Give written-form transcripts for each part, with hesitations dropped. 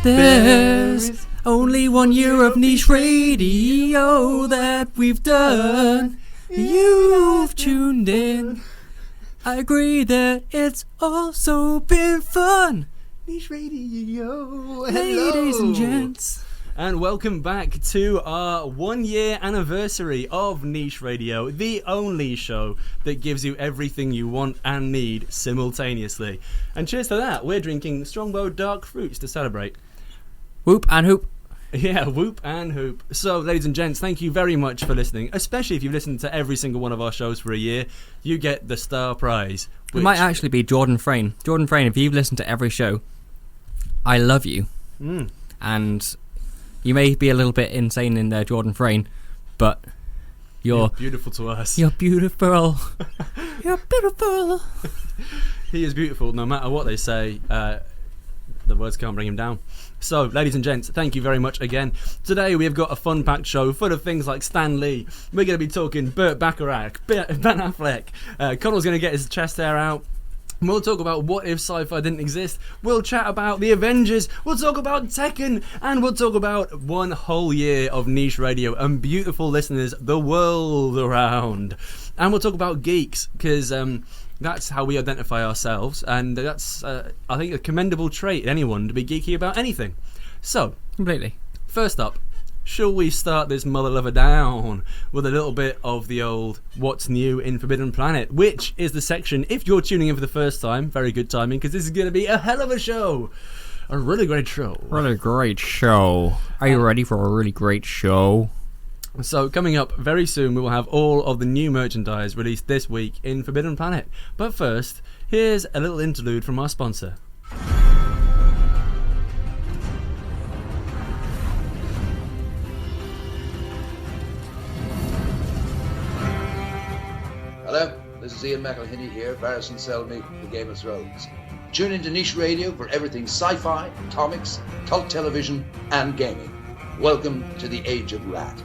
There's only 1 year of niche radio that we've done. You've tuned in. I agree that it's also been fun. Niche radio. Hello. Ladies and gents. And welcome back to our 1 year anniversary of Niche Radio, the only show that gives you everything you want and need simultaneously. And cheers to that, we're drinking Strongbow Dark Fruits to celebrate. Whoop and hoop. Yeah, whoop and hoop. So, ladies and gents, thank you very much for listening, especially if you've listened to every single one of our shows for a year. You get the star prize. It might actually be Jordan Frayne. Jordan Frayne, if you've listened to every show, I love you. And you may be a little bit insane in there, Jordan Frayne, but you're beautiful to us. You're beautiful. You're beautiful. He is beautiful, no matter what they say. The words can't bring him down. So, ladies and gents, thank you very much again. Today we have got a fun-packed show full of things like Stan Lee. We're going to be talking Burt Bacharach, Ben Affleck. Connell's going to get his chest hair out. We'll talk about what if sci-fi didn't exist. We'll chat about the Avengers. We'll talk about Tekken. And we'll talk about 1 whole year of niche radio and beautiful listeners the world around. And we'll talk about geeks, because that's how we identify ourselves, and that's, I think, a commendable trait in anyone to be geeky about anything. So, Completely. First up, shall we start this mother lover down with a little bit of the old What's New in Forbidden Planet, which is the section, if you're tuning in for the first time, very good timing, because this is going to be a hell of a show. A really great show. Really great show. Are you ready for a really great show? So, coming up very soon, we will have all of the new merchandise released this week in Forbidden Planet. But first, here's a little interlude from our sponsor. Hello, this is Ian McElhinney here, Varys and Selmy for Game of Thrones. Tune into Niche Radio for everything sci-fi, comics, cult television, and gaming. Welcome to the Age of Rat.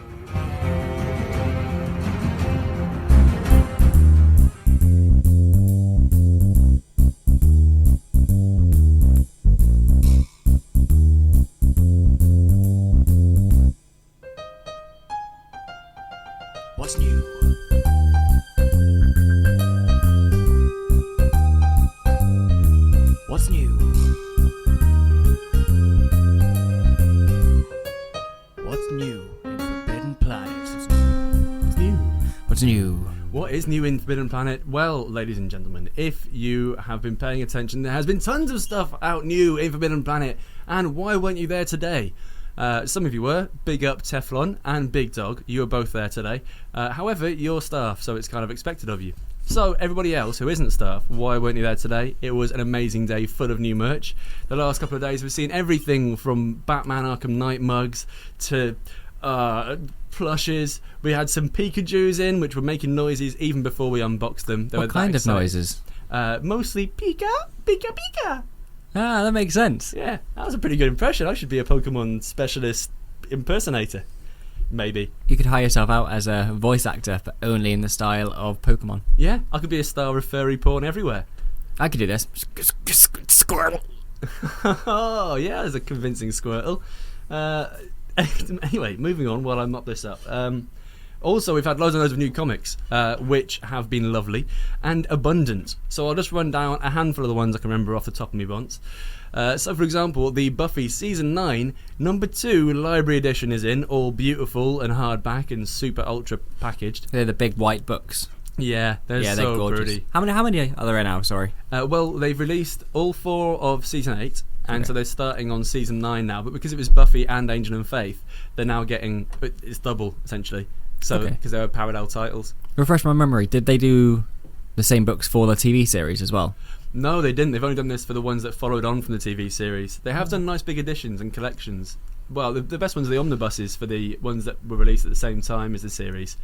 What's new? What's new? What's new in Forbidden Planet? What's new? What's new? What is new in Forbidden Planet? Well, ladies and gentlemen, if you have been paying attention, there has been tons of stuff out new in Forbidden Planet, and why weren't you there today? Some of you were. Big up Teflon and Big Dog. You were both there today. However, you're staff, so it's kind of expected of you. So, everybody else who isn't staff, why weren't you there today? It was an amazing day full of new merch. The last couple of days we've seen everything from Batman Arkham Knight mugs to plushes. We had some Pikachus in, which were making noises even before we unboxed them. What kind of noises? Mostly Pika, Pika, Pika. Ah, that makes sense. Yeah, that was a pretty good impression. I should be a Pokemon specialist impersonator. Maybe. You could hire yourself out as a voice actor, but only in the style of Pokemon. Yeah, I could be a star of furry porn everywhere. I could do this. Squirtle. Oh, yeah, there's a convincing Squirtle. Anyway, moving on while I mop this up. Also, we've had loads and loads of new comics, which have been lovely and abundant. So I'll just run down a handful of the ones I can remember off the top of my bonds. So, for example, the Buffy Season 9 number 2 Library Edition is in, all beautiful and hardback and super ultra packaged. They're the big white books. Yeah, they're so gorgeous. pretty. How many are there in now? Sorry. Well, they've released all 4 of Season 8, and so they're starting on Season 9 now. But because it was Buffy and Angel and Faith, they're now getting... It's double, essentially. So, because they were parallel titles. Refresh my memory. Did they do the same books for the TV series as well? No, they didn't. They've only done this for the ones that followed on from the TV series. They have done nice big editions and collections. Well, the best ones are the omnibuses for the ones that were released at the same time as the series.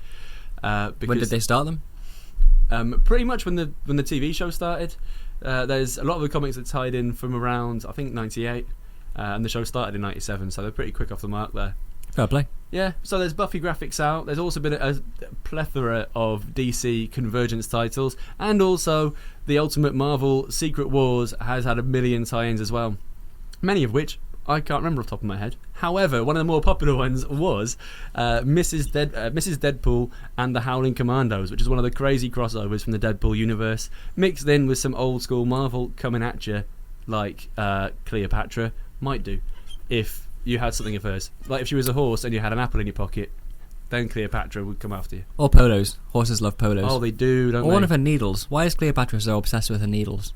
When did they start them? Pretty much when the TV show started. There's a lot of the comics that tied in from around, I think, 98. And the show started in 97, so they're pretty quick off the mark there. Fair play. Yeah, so there's Buffy graphics out. There's also been a plethora of DC Convergence titles, and also the Ultimate Marvel Secret Wars has had a million tie-ins as well, many of which I can't remember off the top of my head. However, one of the more popular ones was Mrs. Deadpool and the Howling Commandos, which is one of the crazy crossovers from the Deadpool universe, mixed in with some old school Marvel coming at you, like Cleopatra might do, if you had something of hers. Like if she was a horse and you had an apple in your pocket, then Cleopatra would come after you. Or polos. Horses love polos. Oh, they do, don't they? Or one of her needles. Why is Cleopatra so obsessed with her needles?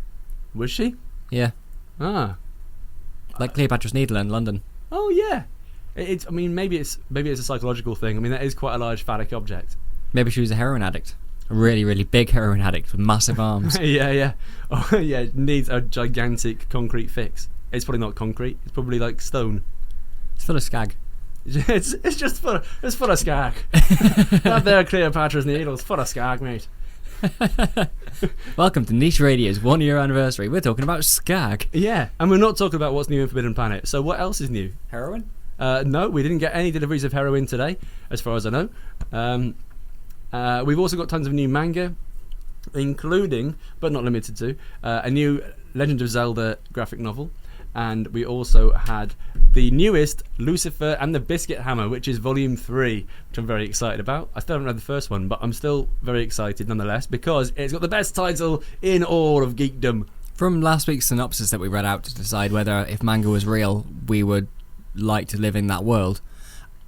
Was she? Yeah. Ah. Like Cleopatra's Needle in London. Oh yeah. It's. I mean, maybe it's a psychological thing. I mean, that is quite a large phallic object. Maybe she was a heroin addict. A really, really big heroin addict with massive arms. Yeah. Oh yeah. It needs a gigantic concrete fix. It's probably not concrete. It's probably like stone. It's full of skag. It's just full of skag. That there Cleopatra's Needle is full of skag, mate. Welcome to Niche Radio's 1 year anniversary. We're talking about skag. Yeah, and we're not talking about what's new in Forbidden Planet. So what else is new? Heroin? No, we didn't get any deliveries of heroin today, as far as I know. We've also got tons of new manga, including, but not limited to, a new Legend of Zelda graphic novel. And we also had the newest Lucifer and the Biscuit Hammer, which is volume 3, which I'm very excited about. I still haven't read the first one, but I'm still very excited nonetheless, because it's got the best title in all of geekdom. From last week's synopsis that we read out to decide whether, if manga was real, we would like to live in that world,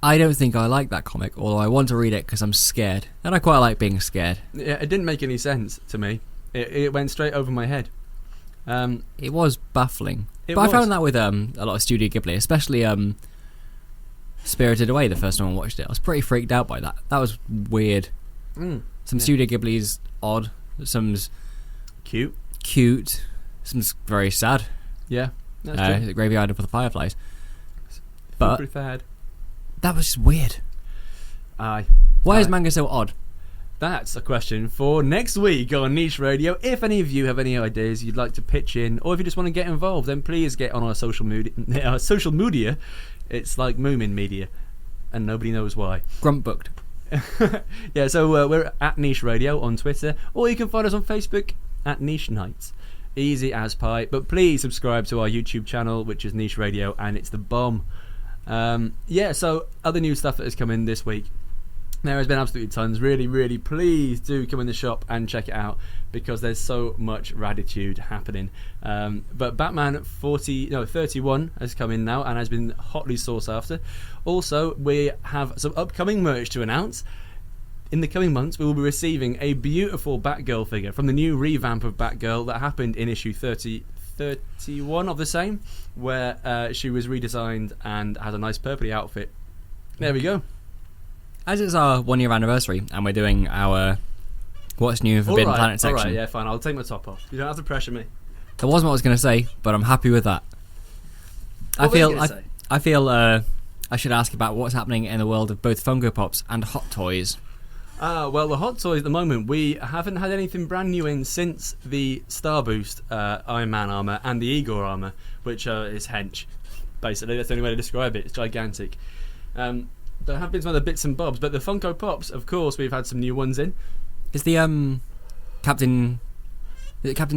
I don't think I like that comic, although I want to read it because I'm scared. And I quite like being scared. Yeah, it didn't make any sense to me. It went straight over my head. It was baffling. It But was. I found that with a lot of Studio Ghibli, especially Spirited Away, the first time I watched it. I was pretty freaked out by that. That was weird. Some Studio Ghibli's odd, some's cute, some's very sad. Yeah, that's true. The Graveyard of the Fireflies. But Pretty sad. that was just weird. Aye. Why is manga so odd? That's a question for next week on Niche Radio. If any of you have any ideas you'd like to pitch in, or if you just want to get involved, then please get on our social media. It's like Moomin Media, and nobody knows why. Grump booked. Yeah, so we're at Niche Radio on Twitter, or you can find us on Facebook at Niche Nights. Easy as pie. But please subscribe to our YouTube channel, which is Niche Radio, and it's the bomb. Yeah, so other new stuff that has come in this week. There has been absolutely tons. Really, really, please do come in the shop and check it out, because there's so much raditude happening. But Batman 31 has come in now and has been hotly sought after. Also, we have some upcoming merch to announce. In the coming months, we will be receiving a beautiful Batgirl figure from the new revamp of Batgirl that happened in issue 31 of the same, where she was redesigned and has a nice purpley outfit. There we go. As it's our 1 year anniversary, and we're doing our What's New in Forbidden Planet section. Alright, yeah, fine. I'll take my top off. You don't have to pressure me. That wasn't what I was going to say, but I'm happy with that. I feel I should ask about what's happening in the world of both Funko Pops and Hot Toys. Well, the Hot Toys at the moment, we haven't had anything brand new in since the Star Boost Iron Man armour and the Igor armour, which is hench. Basically, that's the only way to describe it. It's gigantic. There have been some other bits and bobs, but the Funko Pops, of course, we've had some new ones in. Is the Captain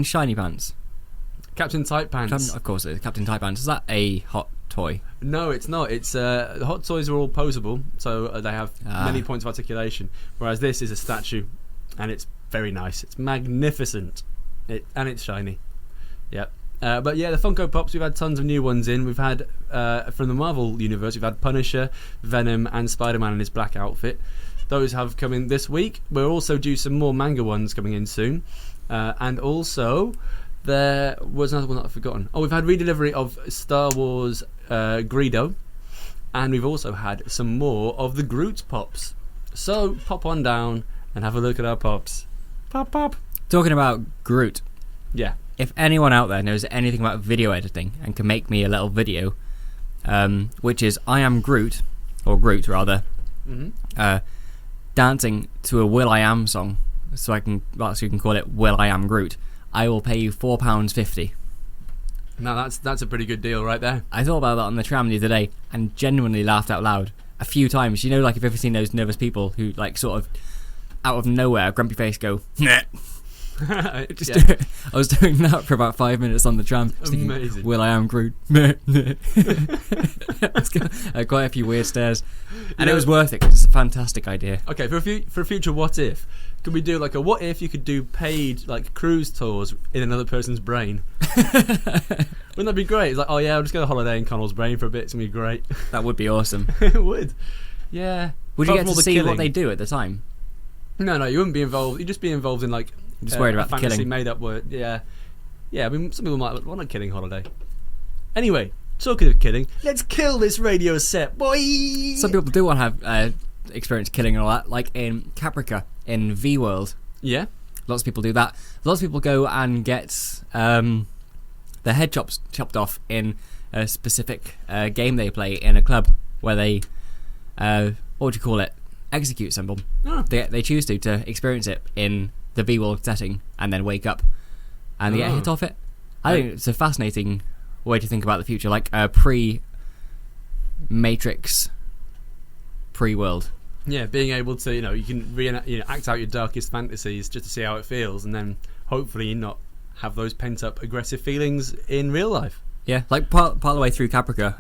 Shiny Pants? Captain Tight Pants. Of course it is, Captain Tight Pants. Is that a hot toy? No, it's not. It's the Hot Toys are all posable, so they have many points of articulation, whereas this is a statue, and it's very nice. It's magnificent, and it's shiny. Yep. But yeah, the Funko Pops, we've had tons of new ones in. We've had, from the Marvel universe, we've had Punisher, Venom, and Spider-Man in his black outfit. Those have come in this week. We're also due some more manga ones coming in soon. And also, there was another one that I've forgotten. Oh, we've had redelivery of Star Wars Greedo. And we've also had some more of the Groot Pops. So, pop on down and have a look at our Pops. Pop, pop. Talking about Groot. Yeah. If anyone out there knows anything about video editing and can make me a little video, which is I Am Groot, or Groot rather, dancing to a Will I Am song, so you can call it Will I Am Groot, I will pay you £4.50. Now that's a pretty good deal right there. I thought about that on the tram the other day and genuinely laughed out loud a few times. You know, like, if you've ever seen those nervous people who, like, sort of out of nowhere, grumpy face, go, nah. Just Yeah. do it. I was doing that for about 5 minutes on the tram. Just thinking, Amazing. Will I am Groot. Quite a few weird stares. And it was worth it, 'cause it's a fantastic idea. Okay, for a future what if, could we do like a what if you could do paid like cruise tours in another person's brain? Wouldn't that be great? It's like, oh yeah, I'll just go on holiday in Connell's brain for a bit. It's gonna be great. That would be awesome. It would. Yeah. Would you Apart get from to all the see killing. what they do at the time? No, you wouldn't be involved. You'd just be involved in like I'm just worried about the fantasy killing. made up word. Yeah. I mean, some people might want a killing holiday. Anyway, talking of killing, let's kill this radio set, boy. Some people do want to have experience killing and all that, like in Caprica in V-World. Yeah. Lots of people do that. Lots of people go and get their head chopped off in a specific game they play in a club where they, what would you call it? Execute someone. Oh. They choose to experience it in the V-World setting and then wake up and they get hit off it. I think it's a fascinating way to think about the future, like pre-Matrix, pre-world. Yeah, being able to, you can act out your darkest fantasies just to see how it feels, and then hopefully not have those pent up aggressive feelings in real life. Yeah, like part of the way through Caprica,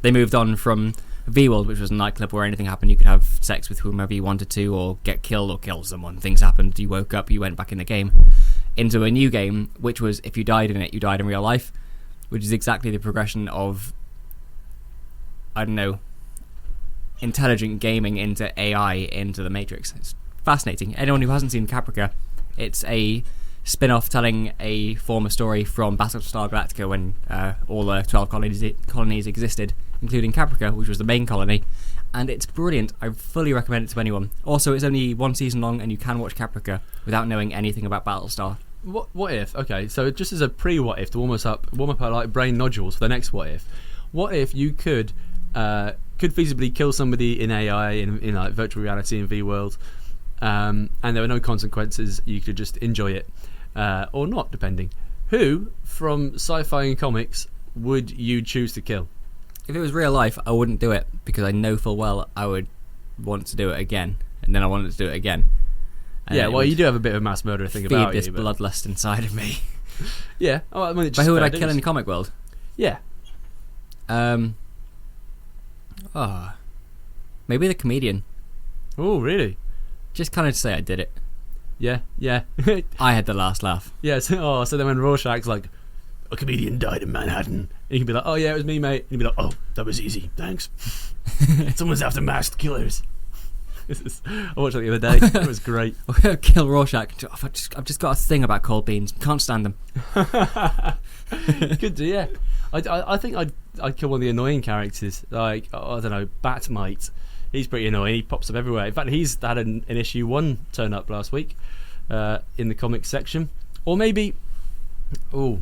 they moved on from V-World, which was a nightclub where anything happened. You could have sex with whomever you wanted to, or get killed or kill someone. Things happened, you woke up, you went back in the game. Into a new game, which was, if you died in it, you died in real life, which is exactly the progression of, I don't know, intelligent gaming into AI into the Matrix. It's fascinating. Anyone who hasn't seen Caprica, it's a spin-off telling a former story from Battlestar Galactica when all the 12 colonies existed, including Caprica, which was the main colony, and it's brilliant. I fully recommend it to anyone. Also, it's only one season long, and you can watch Caprica without knowing anything about Battlestar. What if? Okay, so just as a pre-what if to warm up our like brain nodules for the next what if. What if you could feasibly kill somebody in AI in like virtual reality in V-World, and there were no consequences? You could just enjoy it, or not, depending. Who from sci-fi and comics would you choose to kill? If it was real life, I wouldn't do it because I know full well I would want to do it again, and then I wanted to do it again. And Yeah, well, you do have a bit of a mass murderer thing about feed this you. But bloodlust inside of me. yeah, oh, I mean, it's But just who would I fair kill in the dues. comic world? Yeah, Maybe the comedian. oh really? Just kind of say I did it. Yeah. I had the last laugh. Yeah, so then when Rorschach's like, a comedian died in Manhattan, you can be like, oh yeah, it was me, mate. And you'd be like, oh, that was easy, thanks. Someone's after masked killers. I watched that the other day. It was great. Kill Rorschach. I've just got a thing about cold beans. Can't stand them. Could do, yeah. I think I'd kill one of the annoying characters, like I don't know, Batmite. He's pretty annoying. He pops up everywhere. In fact, he's had an issue 1 turn up last week in the comics section. Or maybe I'll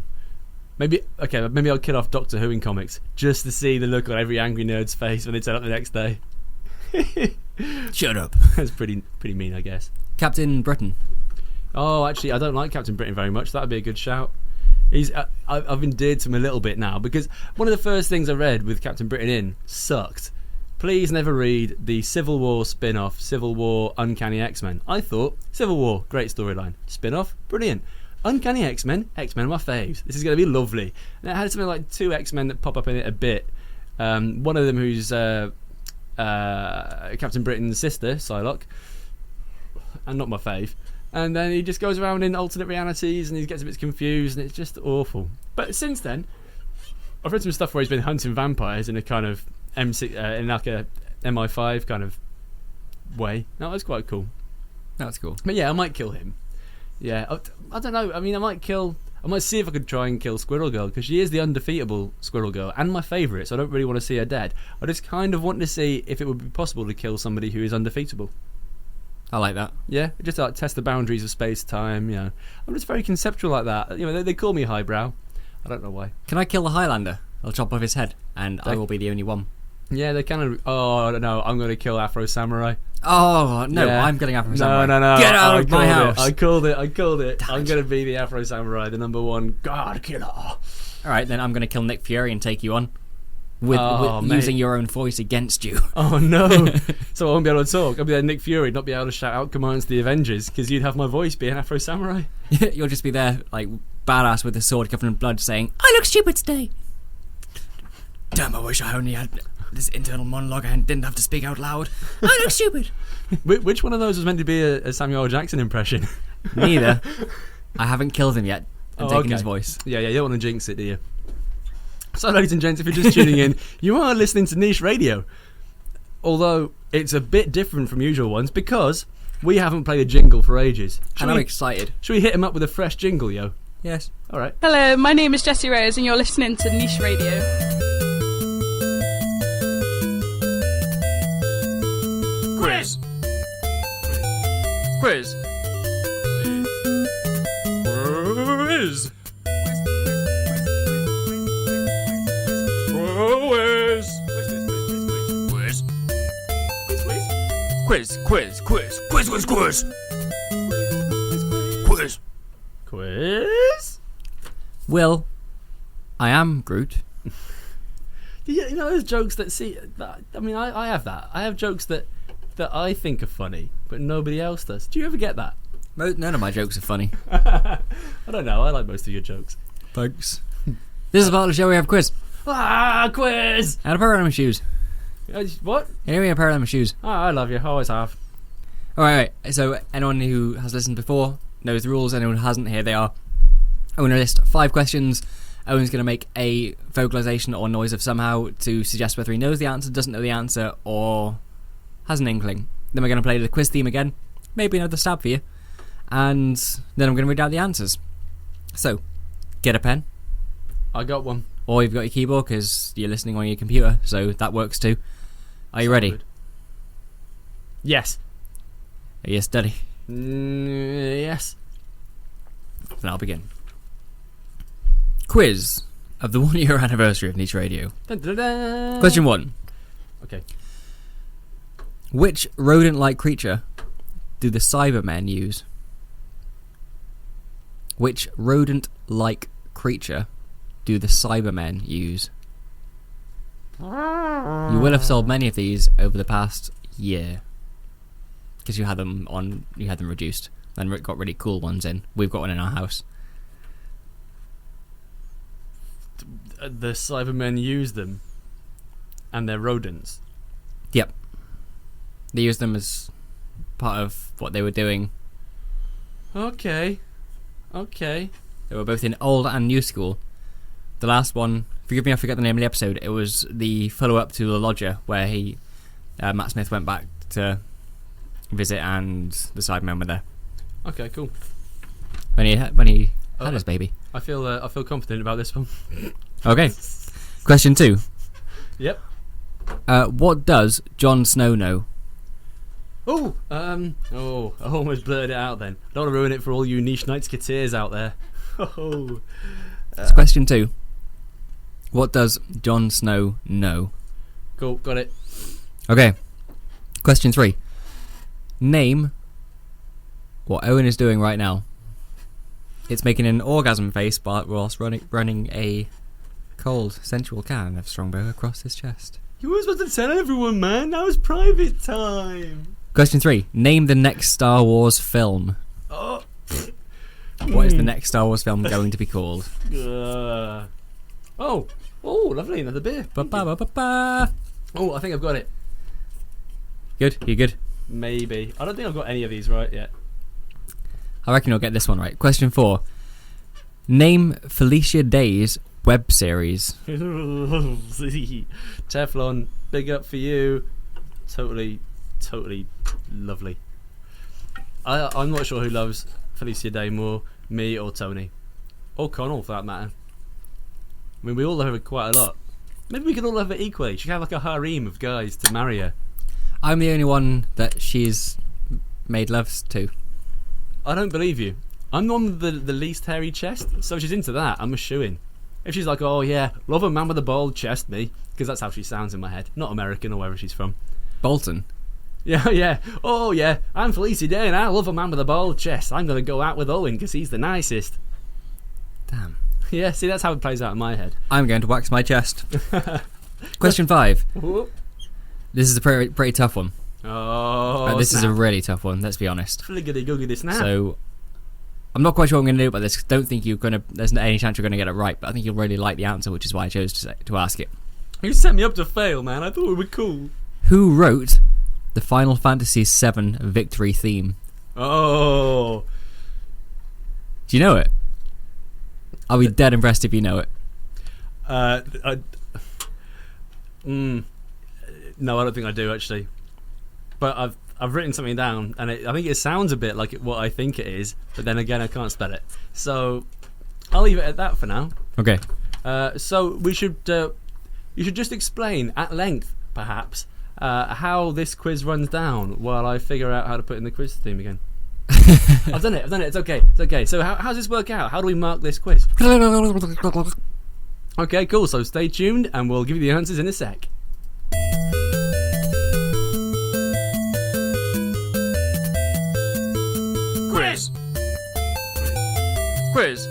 kill off Doctor Who in comics just to see the look on every angry nerd's face when they turn up the next day. Shut up. That's pretty mean, I guess. Captain Britain. Oh, actually, I don't like Captain Britain very much. That'd be a good shout. I've endeared to him a little bit now because one of the first things I read with Captain Britain in sucked. Please never read the Civil War spin-off, Civil War Uncanny X-Men. I thought, Civil War, great storyline. Spin-off, brilliant. Uncanny X-Men are my faves. This is going to be lovely. And it had something like 2 X-Men that pop up in it a bit. One of them who's Captain Britain's sister, Psylocke, and not my fave. And then he just goes around in alternate realities and he gets a bit confused and it's just awful. But since then, I've read some stuff where he's been hunting vampires in a kind of in like a MI5 kind of way. No, that's quite cool. That's cool. But yeah, I might kill him. Yeah, I don't know. I mean, I might see if I could try and kill Squirrel Girl because she is the undefeatable Squirrel Girl and my favourite, so I don't really want to see her dead. I just kind of want to see if it would be possible to kill somebody who is undefeatable. I like that. Yeah, just like test the boundaries of space-time, you know. I'm just very conceptual like that. You know, they call me highbrow. I don't know why. Can I kill the Highlander? I'll chop off his head and I will be the only one. Yeah, they kind of... Oh, I don't know. I'm going to kill Afro Samurai. Oh, no, Yeah. I'm killing Afro Samurai. No. Get out of my house. I called it. Damn I'm it. going to be the Afro Samurai, the #1 God killer. Alright, then I'm going to kill Nick Fury and take you on. with mate. using your own voice against you. Oh no! So I won't be able to talk. I'll be like Nick Fury, not be able to shout out commands to the Avengers because you'd have my voice be an Afro samurai. You'll just be there, like badass with a sword covered in blood, saying, "I look stupid today." Damn! I wish I only had this internal monologue and didn't have to speak out loud. I look stupid. Which one of those was meant to be a Samuel L. Jackson impression? Neither. I haven't killed him yet. I'm taking his voice. Yeah, you don't want to jinx it, do you? So, ladies and gents, if you're just tuning in, you are listening to Niche Radio. Although, it's a bit different from usual ones because we haven't played a jingle for ages. And I'm excited. Should we hit him up with a fresh jingle, yo? Yes. Alright. Hello, my name is Jessie Rose and you're listening to Niche Radio. Quiz. Quiz. Quiz. Quiz. Will, I am Groot. You know those jokes that I have that. I have jokes that I think are funny, but nobody else does. Do you ever get that? None of my jokes are funny. I don't know. I like most of your jokes. Thanks. This is a part of the show where we have a quiz. Quiz! And a pair of them shoes. What? Anyway, a pair of them shoes. Oh, I love you. I always have. Alright, so anyone who has listened before knows the rules. Anyone who hasn't, here they are. I'm going to list 5 questions. Owen's going to make a vocalization or noise of somehow to suggest whether he knows the answer, doesn't know the answer, or has an inkling. Then we're going to play the quiz theme again. Maybe another stab for you. And then I'm going to read out the answers. So, get a pen. I got one. Or you've got your keyboard because you're listening on your computer, so that works too. Are you ready? Good. Yes. Are you steady? Yes. Then I'll begin. Quiz of the 1 year anniversary of Niche Radio. Dun, dun, dun. Question 1. Okay. Which rodent-like creature do the Cybermen use? Which rodent-like creature do the Cybermen use? You will have sold many of these over the past year because you had them reduced and got really cool ones in. We've got one in our house. The Cybermen use them, and they're rodents. Yep. They used them as part of what they were doing. Okay. They were both in old and new school. The last one, forgive me, I forget the name of the episode. It was the follow-up to The Lodger, where Matt Smith went back to visit, and the Cybermen were there Okay, cool. when he had his baby. I feel confident about this one. Okay. Question 2. Yep. What does Jon Snow know? I almost blurred it out then. I don't want to ruin it for all you Niche Knightsketeers out there. It's question 2. What does Jon Snow know? Cool, got it. Okay. Question 3. Name what Owen is doing right now. It's making an orgasm face whilst running a cold, sensual can of Strongbow across his chest. You were supposed to tell everyone, man. That was private time. Question 3. Name the next Star Wars film. Oh. What is the next Star Wars film going to be called? Oh, lovely, another beer. Ba-ba-ba-ba-ba. Oh, I think I've got it. Good? You good? Maybe. I don't think I've got any of these right yet. I reckon you'll get this one right. Question 4. Name Felicia Day's web series. Teflon, big up for you. Totally lovely. I'm not sure who loves Felicia Day more, me or Tony. Or Connell, for that matter. I mean, we all love her quite a lot. Maybe we could all love her equally. She could have like a harem of guys to marry her. I'm the only one that she's made love to. I don't believe you. I'm the one with the least hairy chest, so she's into that. I'm a shoo-in. If she's like, oh yeah, love a man with a bald chest, me, because that's how she sounds in my head. Not American or wherever she's from. Bolton. Yeah. Oh yeah, I'm Felicia Day and I love a man with a bald chest. I'm going to go out with Owen because he's the nicest. Damn. Yeah, see, that's how it plays out in my head. I'm going to wax my chest. Question 5. Whoop. This is a pretty tough one. Oh, This is a really tough one, let's be honest. Fliggity googity snap. So, I'm not quite sure what I'm going to do about this. Don't think there's any chance you're going to get it right, but I think you'll really like the answer, which is why I chose to ask it. You set me up to fail, man. I thought we were cool. Who wrote the Final Fantasy VII Victory theme? Oh. Do you know it? I'll be dead impressed if you know it. No, I don't think I do actually. But I've written something down, and I think it sounds a bit like what I think it is, but then again, I can't spell it. So I'll leave it at that for now. Okay. So you should just explain at length, perhaps, how this quiz runs down while I figure out how to put in the quiz theme again. I've done it. It's okay. So how does this work out? How do we mark this quiz? Okay, cool. So stay tuned, and we'll give you the answers in a sec. Quiz.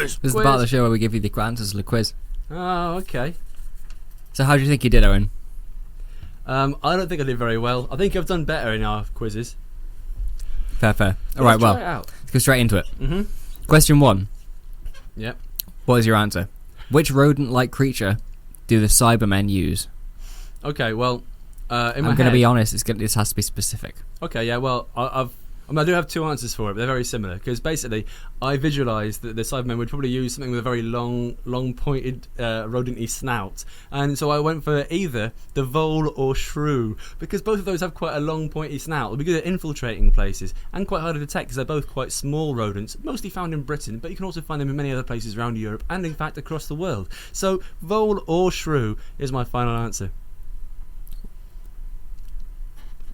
This is the part of the show where we give you the answers to the quiz. Oh, okay. So how do you think you did, Owen? I don't think I did very well. I think I've done better in our quizzes. Fair. Alright, well, let's go straight into it. Mm-hmm. Question 1. Yep. What is your answer? Which rodent-like creature do the Cybermen use? Okay, well, I'm going to be honest, this has to be specific. Okay, yeah, well, I do have two answers for it, but they're very similar. Because basically, I visualised that the Cybermen would probably use something with a very long pointed, rodent-y snout. And so I went for either the vole or shrew, because both of those have quite a long, pointy snout. They'll be good at infiltrating places, and quite hard to detect because they're both quite small rodents, mostly found in Britain, but you can also find them in many other places around Europe, and in fact across the world. So, vole or shrew is my final answer.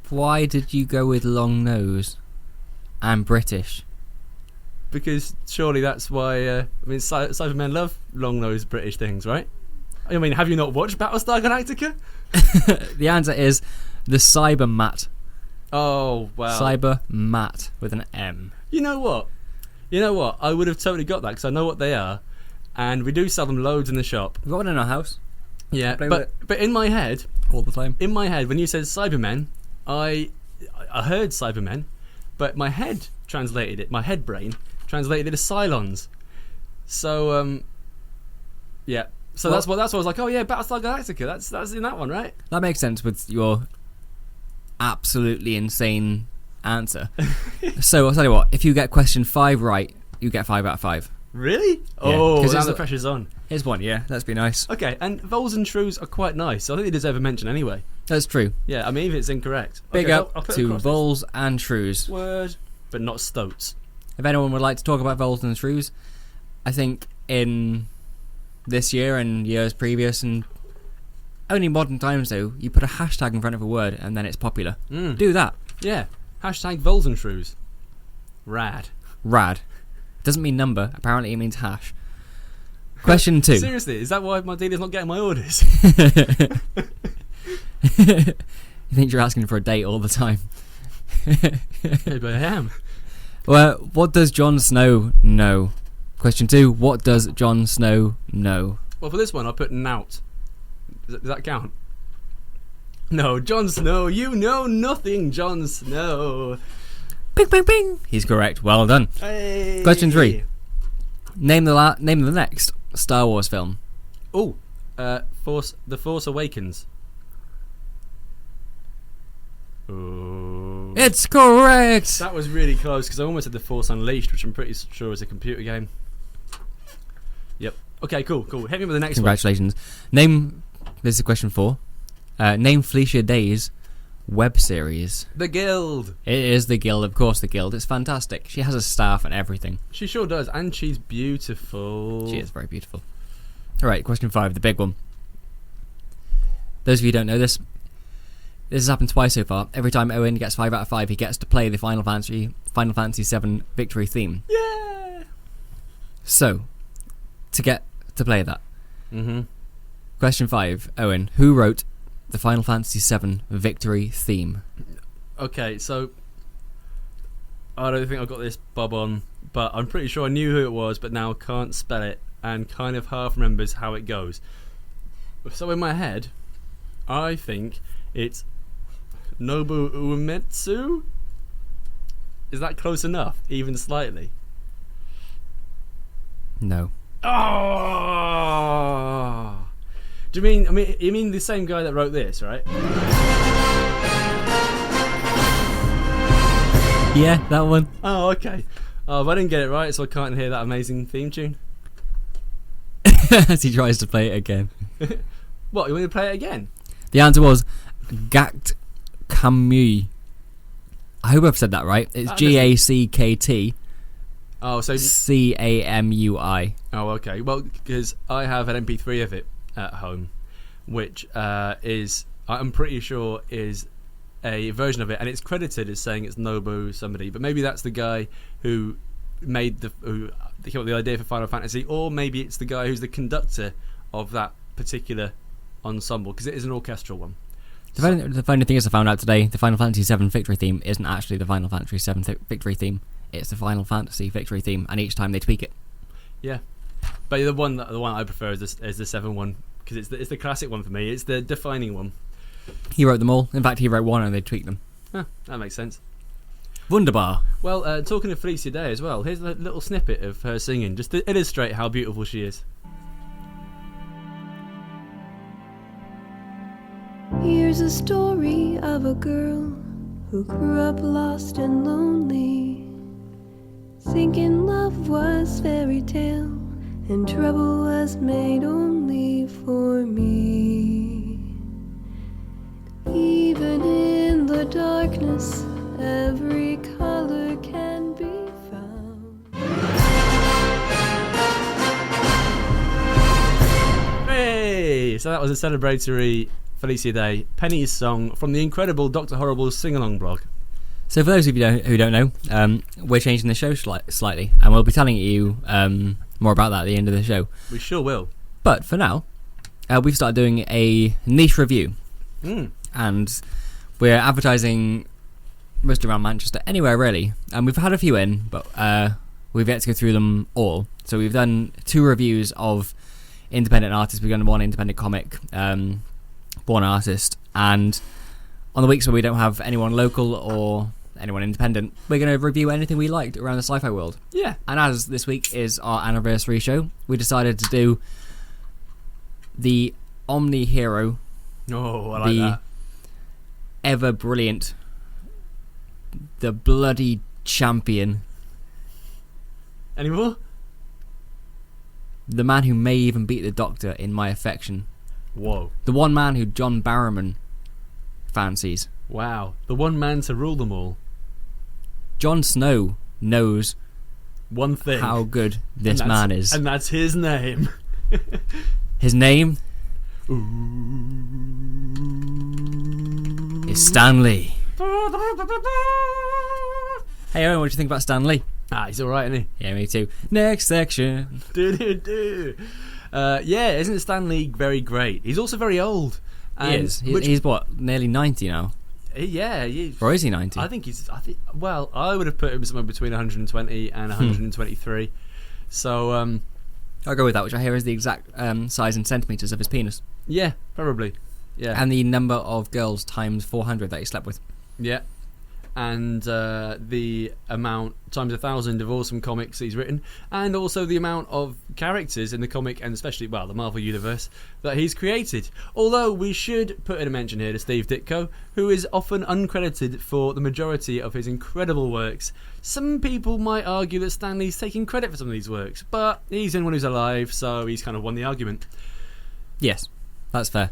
Why did you go with long nose? And British. Because surely that's why. Cybermen love long-nosed British things, right? I mean, have you not watched Battlestar Galactica? The answer is the Cybermat. Oh wow. Cybermat with an M. You know what? I would have totally got that because I know what they are, and we do sell them loads in the shop. We've got one in our house. Yeah, but in my head, all the time. In my head, when you said Cybermen, I heard Cybermen. But my head translated it. My head brain translated it as Cylons. So yeah. So that's what I was like. Oh yeah, Battlestar Galactica. That's in that one, right? That makes sense with your absolutely insane answer. So I'll tell you what. If you get question 5 right, you get 5 out of 5. Really? Yeah, oh, now the pressure's on. Here's one. Yeah, let's be nice. Okay, and voles and shrews are quite nice. So I think they deserve a mention anyway. That's true. Yeah, I mean, if it's incorrect. Big up to voles and shrews. Word, but not stoats. If anyone would like to talk about voles and shrews, I think in this year and years previous and only modern times though, you put a hashtag in front of a word and then it's popular. Do that. Yeah. Hashtag voles and shrews. Rad. Doesn't mean number. Apparently it means hash. Question 2. Seriously, is that why my dealer's not getting my orders? You think you're asking for a date all the time? Maybe I am. Well, what does Jon Snow know? Question 2. What does Jon Snow know? Well, for this one, I put nout. Does that count? No, Jon Snow, you know nothing, Jon Snow. Bing, bing, bing. He's correct. Well done. Hey. Question 3. Name the next Star Wars film. Oh, The Force Awakens. Ooh. It's correct. That was really close because I almost said The Force Unleashed, which I'm pretty sure is a computer game. Yep. Okay, cool. Hit me with the next Congratulations. Name. This is question 4. Name Felicia Day's web series. The Guild. It is The Guild, of course. The Guild. It's fantastic. She has a staff and everything. She sure does, and she's beautiful. She is very beautiful. All right, question 5, the big one. Those of you who don't know this has happened twice so far. Every time Owen gets 5 out of 5, he gets to play the Final Fantasy VII Victory theme. Yeah. So, to get to play that, Question 5. Owen, who wrote the Final Fantasy VII Victory theme? Okay, so I don't think I've got this bob on, but I'm pretty sure I knew who it was, but now can't spell it and kind of half remembers how it goes. So in my head, I think it's Nobu Uematsu? Is that close enough? Even slightly? No. Oh! Do you mean the same guy that wrote this, right? Yeah, that one. Oh, okay. Oh, if I didn't get it right, so I can't hear that amazing theme tune. As he tries to play it again. What, you want to play it again? The answer was Gakt Kamui. I hope I've said that right. It's Gackt Oh, so Camui. Oh, okay. Well, because I have an MP3 of it at home, which is, I'm pretty sure, is a version of it, and it's credited as saying it's Nobu somebody, but maybe that's the guy who made who came up with the idea for Final Fantasy, or maybe it's the guy who's the conductor of that particular ensemble, because it is an orchestral one. The funny thing is, I found out today, the Final Fantasy VII Victory theme isn't actually the Final Fantasy VII Victory theme. It's the Final Fantasy Victory theme, and each time they tweak it. Yeah, but the one I prefer is the 7 one, because it's the classic one for me. It's the defining one. He wrote them all. In fact, he wrote one and they tweaked them. Huh, that makes sense. Wunderbar. Well, talking of Felicia Day as well, here's a little snippet of her singing, just to illustrate how beautiful she is. Here's a story of a girl who grew up lost and lonely, thinking love was fairy tale and trouble was made only for me. Even in the darkness, every color can be found. Hey! So that was a celebratory Felicia Day, Penny's song from the incredible Dr. Horrible's sing-along blog. So for those of you who don't know, we're changing the show slightly, and we'll be telling you more about that at the end of the show. We sure will. But for now, we've started doing a niche review. And we're advertising mostly around Manchester, anywhere really. And we've had a few in, but we've yet to go through them all. So we've done 2 reviews of independent artists. We've done 1 independent comic, 1 artist. And on the weeks where we don't have anyone local or anyone independent, we're going to review anything we liked around the sci-fi world. Yeah. And as this week is our anniversary show, we decided to do the Omni Hero. Oh, I like that. Ever brilliant, the bloody champion. Any more? The man who may even beat the Doctor in my affection. Whoa. The one man who John Barrowman fancies. Wow. The one man to rule them all. Jon Snow knows one thing. How good this man is. And that's his name. His name is Stan Lee. Hey Owen, what do you think about Stan Lee? He's alright, isn't he? Yeah, me too. Next section. Yeah, isn't Stan Lee very great? He's also very old. He is. He's what, nearly 90 now? Yeah. Or is he 90? I think well, I would have put him somewhere between 120 and 123. So, I'll go with that, which I hear is the exact size in centimetres of his penis. Yeah, probably. Yeah. And the number of girls times 400 that he slept with. Yeah. And the amount times 1,000 of awesome comics he's written, and also the amount of characters in the comic, and especially, well, the Marvel Universe, that he's created. Although we should put in a mention here to Steve Ditko, who is often uncredited for the majority of his incredible works. Some people might argue that Stan Lee's taking credit for some of these works, but he's the only one who's alive, so he's kind of won the argument. Yes, that's fair.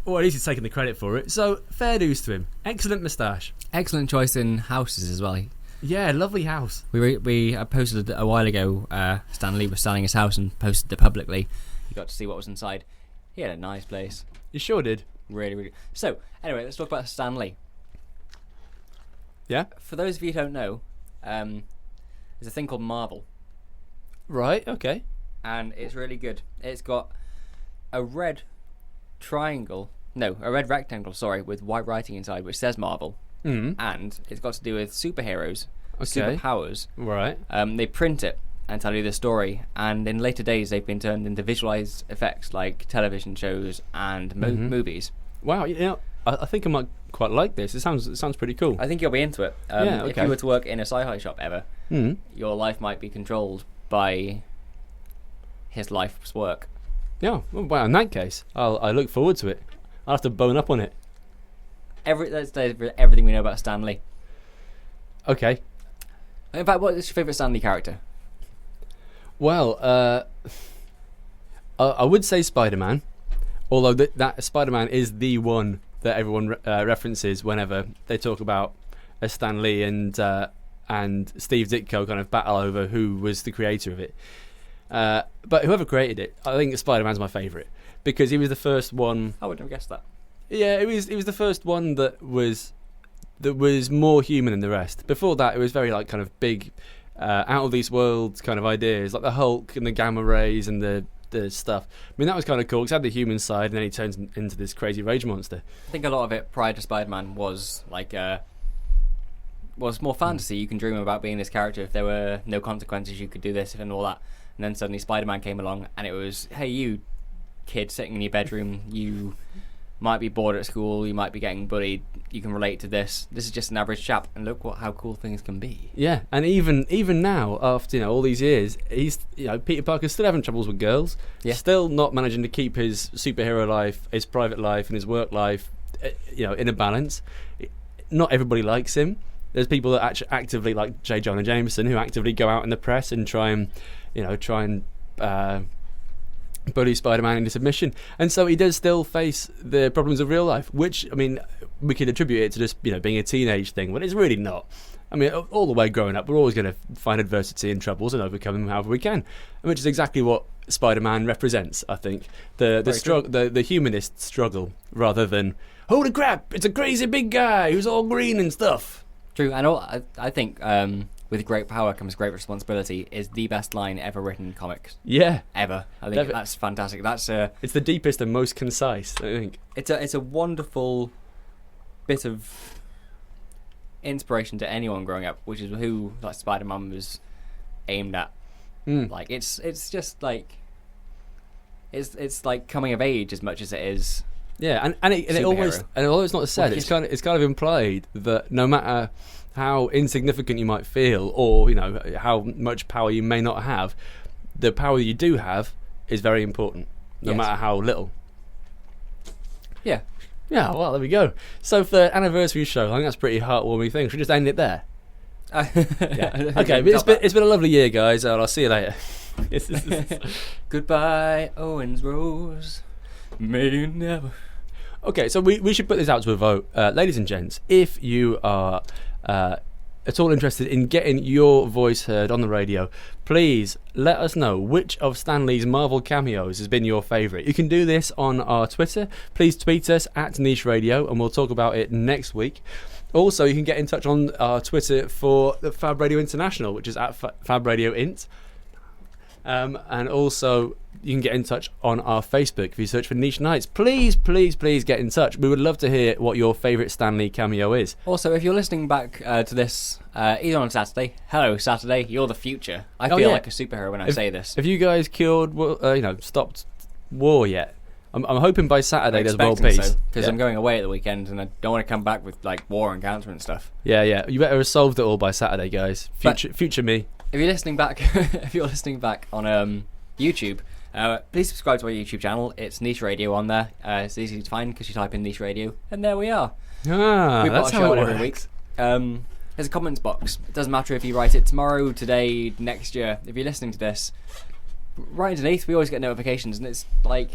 Or at least he's taking the credit for it, so fair dues to him. Excellent moustache. Excellent choice in houses as well. Yeah, lovely house. We posted a while ago, Stan Lee was selling his house and posted it publicly. You got to see what was inside. He had a nice place. You sure did. Really, really. So, anyway, let's talk about Stan Lee. Yeah? For those of you who don't know, there's a thing called Marvel. Right, okay. And it's really good. It's got a red triangle. No, a red rectangle, sorry, with white writing inside, which says Marvel. And it's got to do with superheroes, superpowers. Right. They print it and tell you the story, and in later days they've been turned into visualized effects like television shows and movies. Wow, I think I might quite like this. It sounds pretty cool. I think you'll be into it. If you were to work in a sci-fi shop ever, your life might be controlled by his life's work. Yeah, well, in that case, I look forward to it. I'll have to bone up on it. That's everything we know about Stan Lee. Okay. In fact, what is your favourite Stan Lee character? Well, I would say Spider-Man, although that Spider-Man is the one that everyone references whenever they talk about a Stan Lee and Steve Ditko kind of battle over who was the creator of it. But whoever created it, I think Spider-Man's my favourite because he was the first one. I wouldn't have guessed that. Yeah, it was the first one that was more human than the rest. Before that, it was very like kind of big, out of these worlds kind of ideas, like the Hulk and the gamma rays and the stuff. I mean, that was kind of cool because it had the human side, and then he turns into this crazy rage monster. I think a lot of it prior to Spider-Man was like was more fantasy. You can dream about being this character. If there were no consequences, you could do this and all that. And then suddenly Spider-Man came along, and it was, hey, you kid sitting in your bedroom, you might be bored at school, you might be getting bullied, you can relate to this. This is just an average chap, and look how cool things can be. Yeah, and even now, after all these years, he's Peter Parker's still having troubles with girls. Yeah. Still not managing to keep his superhero life, his private life, and his work life, in a balance. Not everybody likes him. There's people that actually actively, like J. Jonah Jameson, who actively go out in the press and try and bully Spider-Man into submission, and so he does still face the problems of real life, which, I mean, we could attribute it to just being a teenage thing, but it's really not. I mean, all the way growing up, we're always going to find adversity and troubles and overcome them however we can, which is exactly what Spider-Man represents. I think the humanist struggle rather than holy crap, it's a crazy big guy who's all green and stuff. True, and I think with great power comes great responsibility is the best line ever written in comics. Yeah, ever. I think that's fantastic. That's it's the deepest and most concise, I think. It's a wonderful bit of inspiration to anyone growing up, which is who like Spider-Man was aimed at. Like it's just like it's like coming of age as much as it is. Yeah, and although it's not said, it's kind of implied that no matter how insignificant you might feel, or how much power you may not have, the power you do have is very important, no matter how little. Yeah. Well, there we go. So for the anniversary show, I think that's a pretty heartwarming thing. Should we just end it there? Yeah. Okay, but it's been a lovely year, guys. I'll see you later. Goodbye, Owens Rose. May you never. Okay, so we should put this out to a vote, ladies and gents. If you are at all interested in getting your voice heard on the radio, please let us know which of Stan Lee's Marvel cameos has been your favourite. You can do this on our Twitter. Please tweet us at Niche Radio, and we'll talk about it next week. Also, you can get in touch on our Twitter for the Fab Radio International, which is at Fab Radio Int. And also, you can get in touch on our Facebook if you search for Niche Nights. Please, please, please get in touch. We would love to hear what your favourite Stan Lee cameo is. Also, if you're listening back to this either on Saturday, hello Saturday, you're the future. I feel like a superhero when I say this. Have you guys stopped war yet? I'm hoping by Saturday there's world peace. Because I'm going away at the weekend and I don't want to come back with like war and cancer and stuff. Yeah. You better have solved it all by Saturday, guys. Future me. If you're listening back, on YouTube, please subscribe to our YouTube channel. It's Niche Radio on there. It's easy to find because you type in Niche Radio, and there we are. We put a show on every week. There's a comments box. It doesn't matter if you write it tomorrow, today, next year. If you're listening to this, right underneath, we always get notifications, and it's like,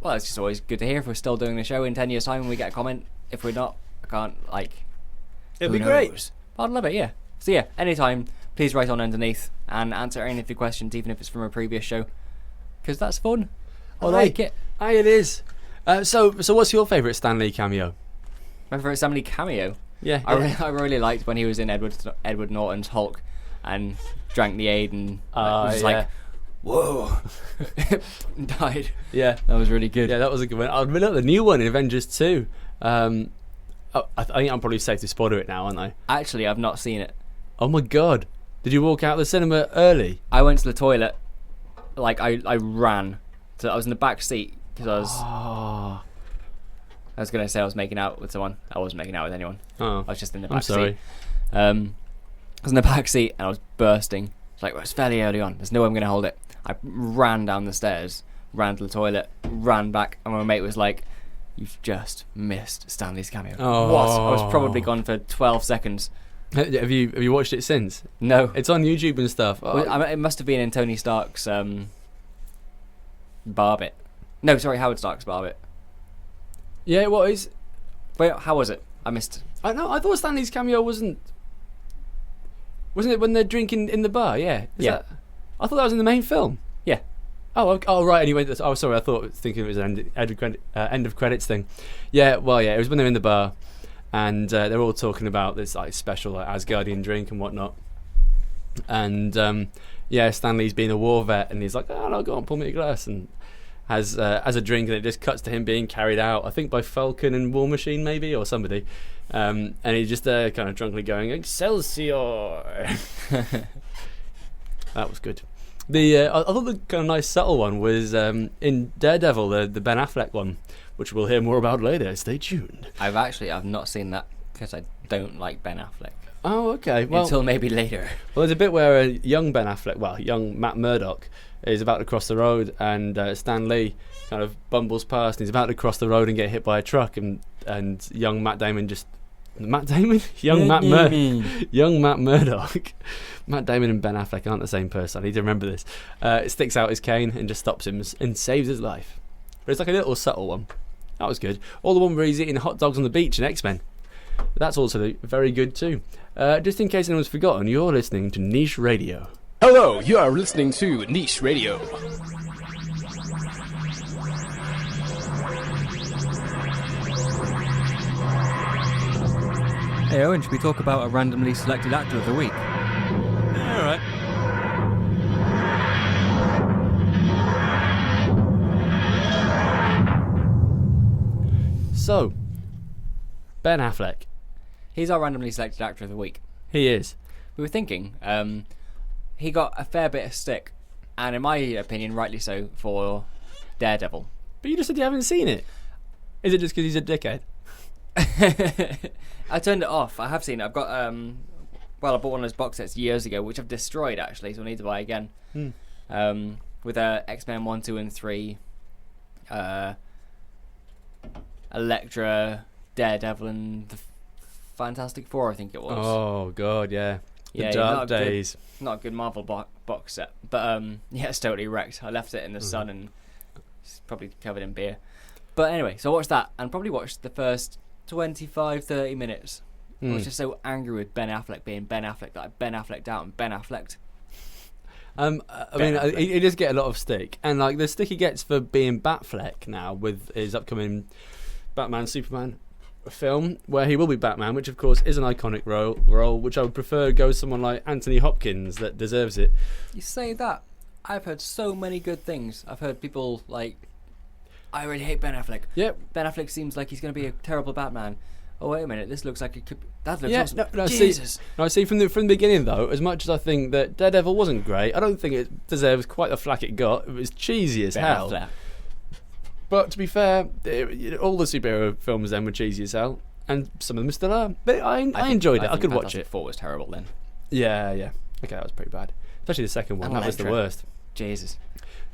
well, it's just always good to hear if we're still doing the show in 10 years' time and we get a comment. If we're not, I can't, it'll be great. I'd love it, yeah. So yeah, anytime, please write on underneath and answer any of the questions, even if it's from a previous show, because that's fun. I like it. Aye, it is. So what's your favourite Stan Lee cameo? My favourite Stan Lee cameo? Yeah. I really liked when he was in Edward Norton's Hulk and drank the aid and was like, whoa, died. Yeah, That was really good. yeah, that was a good one. I'd admit the new one in Avengers 2. I think I'm probably safe to spoiler it now, aren't I? Actually, I've not seen it. Oh my god. Did you walk out of the cinema early? I went to the toilet, like I ran. So I was in the back seat because Oh. I was going to say I was making out with someone. I wasn't making out with anyone. Oh. I was just in the I'm back sorry. seat. I was in the back seat and I was bursting. It's like, well, it's fairly early on. There's no way I'm going to hold it. I ran down the stairs, ran to the toilet, ran back, and my mate was like, "You've just missed Stanley's cameo." Oh. What? I was probably gone for 12 seconds. Have you watched it since? No. It's on YouTube and stuff. Oh. Well, it must have been in Tony Stark's Barbit. No, sorry, Howard Stark's Barbit. Yeah, it was. Wait, how was it? I missed. I know. I thought Stanley's cameo wasn't it when they're drinking in the bar? Yeah. Yeah. I thought that was in the main film. Yeah. Oh, okay. Oh, right. Anyway, sorry. I thought thinking it was an end of credits thing. Yeah. Well, yeah. It was when they're in the bar, and they're all talking about this like special like Asgardian drink and whatnot. And yeah, Stanley's being a war vet, and he's like, "Oh no, go on, pull me a glass," and has a drink, and it just cuts to him being carried out, I think by Falcon and War Machine maybe, or somebody. And he's just kind of drunkenly going, "Excelsior!" That was good. I thought the kind of nice subtle one was in Daredevil, the Ben Affleck one, which we'll hear more about later. Stay tuned. I've not seen that because I don't like Ben Affleck. Oh, okay. Well, Until maybe later. Well, there's a bit where a young Ben Affleck, young Matt Murdock, is about to cross the road, and Stan Lee kind of bumbles past, and he's about to cross the road and get hit by a truck, and young Matt Damon just... Matt Damon? Young Matt Murdock. Matt Damon and Ben Affleck aren't the same person. I need to remember this. Sticks out his cane and just stops him and saves his life. But it's like a little subtle one. That was good. Or the one where he's eating hot dogs on the beach in X-Men. That's also very good too. Just in case anyone's forgotten, you're listening to Niche Radio. Hello, you are listening to Niche Radio. Hey Owen, should we talk about a randomly selected actor of the week? Alright. So, Ben Affleck. He's our randomly selected actor of the week. He is. We were thinking, he got a fair bit of stick, and in my opinion, rightly so, for Daredevil. But you just said you haven't seen it. Is it just because he's a dickhead? I turned it off. I have seen it. I've got I bought one of those box sets years ago, which I've destroyed actually, so I need to buy again. With X-Men 1, 2 and 3, Elektra, Daredevil and the Fantastic Four, I think it was. Oh god, yeah. The dark days. Not a good Marvel box set, but yeah, it's totally wrecked. I left it in the sun and it's probably covered in beer. But anyway, so I watched that and probably watched the first 25-30 minutes. I was just so angry with Ben Affleck being Ben Affleck that I Ben Afflecked out and Ben Afflecked. I mean, he does get a lot of stick, and like the stick he gets for being Batfleck now with his upcoming Batman Superman film, where he will be Batman, which of course is an iconic role, which I would prefer go someone like Anthony Hopkins that deserves it. You say that, I've heard so many good things. I've heard people like, I really hate Ben Affleck. Yep. Ben Affleck seems like he's going to be a terrible Batman. Oh wait a minute, this looks like it could. That looks awesome. No, Jesus. See from the beginning though, as much as I think that Daredevil wasn't great, I don't think it deserves quite the flack it got. It was cheesy as hell. Affleck. But to be fair, all the superhero films then were cheesy as hell, and some of them still are. But I enjoyed it. I could watch it. Fantastic Four was terrible then. Yeah. Okay, that was pretty bad. Especially the second one. And That was the Elektra. worst. Jesus.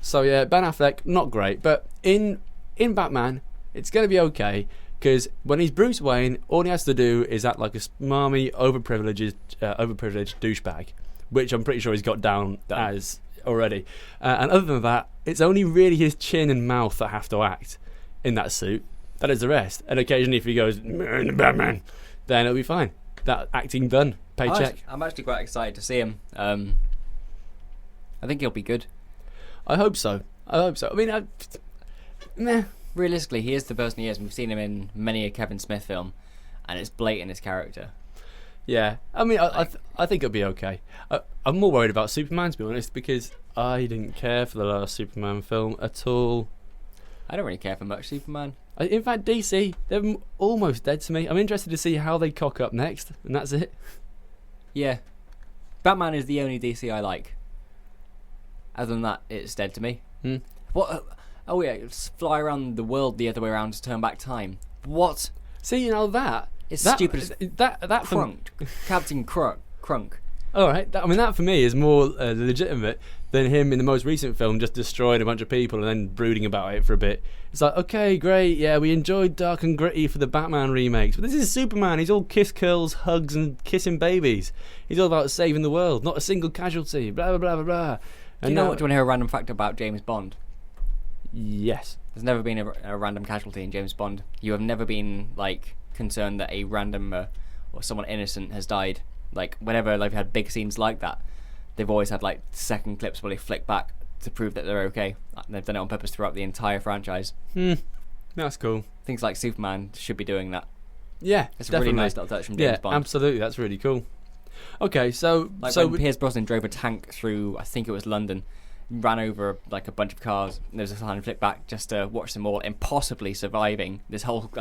So yeah, Ben Affleck, not great. But in Batman, it's going to be okay. Because when he's Bruce Wayne, all he has to do is act like a smarmy, overprivileged douchebag, which I'm pretty sure he's got down as already. And other than that, it's only really his chin and mouth that have to act in that suit. That is the rest. And occasionally, if he goes, Batman, then it'll be fine. That acting done. Paycheck. I'm actually quite excited to see him. I think he'll be good. I hope so. I mean, meh. Realistically, he is the person he is. We've seen him in many a Kevin Smith film, and it's blatant his character. Yeah, I mean, I think it'll be okay. I'm more worried about Superman, to be honest, because I didn't care for the last Superman film at all. I don't really care for much Superman. In fact, DC, they're almost dead to me. I'm interested to see how they cock up next, and that's it. Yeah. Batman is the only DC I like. Other than that, it's dead to me. What? Oh yeah, fly around the world the other way around to turn back time. What? See, that It's stupid as that Crunk. Captain Crunk. All right, that for me is more legitimate than him in the most recent film just destroying a bunch of people and then brooding about it for a bit. It's like, okay, great, yeah, we enjoyed Dark and Gritty for the Batman remakes, but this is Superman. He's all kiss, curls, hugs, and kissing babies. He's all about saving the world, not a single casualty. Blah blah blah blah blah. Do you want to hear a random fact about James Bond? Yes. There's never been a random casualty in James Bond. You have never been concerned that a random or someone innocent has died. Whenever they've had big scenes like that, they've always had second clips where they flick back to prove that they're okay. And they've done it on purpose throughout the entire franchise. That's cool. Things like Superman should be doing that. Yeah, it's definitely. a really nice little touch from James Bond. Absolutely, that's really cool. Okay, so when Pierce Brosnan drove a tank through, I think it was London, ran over a bunch of cars, and there was a time flick back just to watch them all impossibly surviving this whole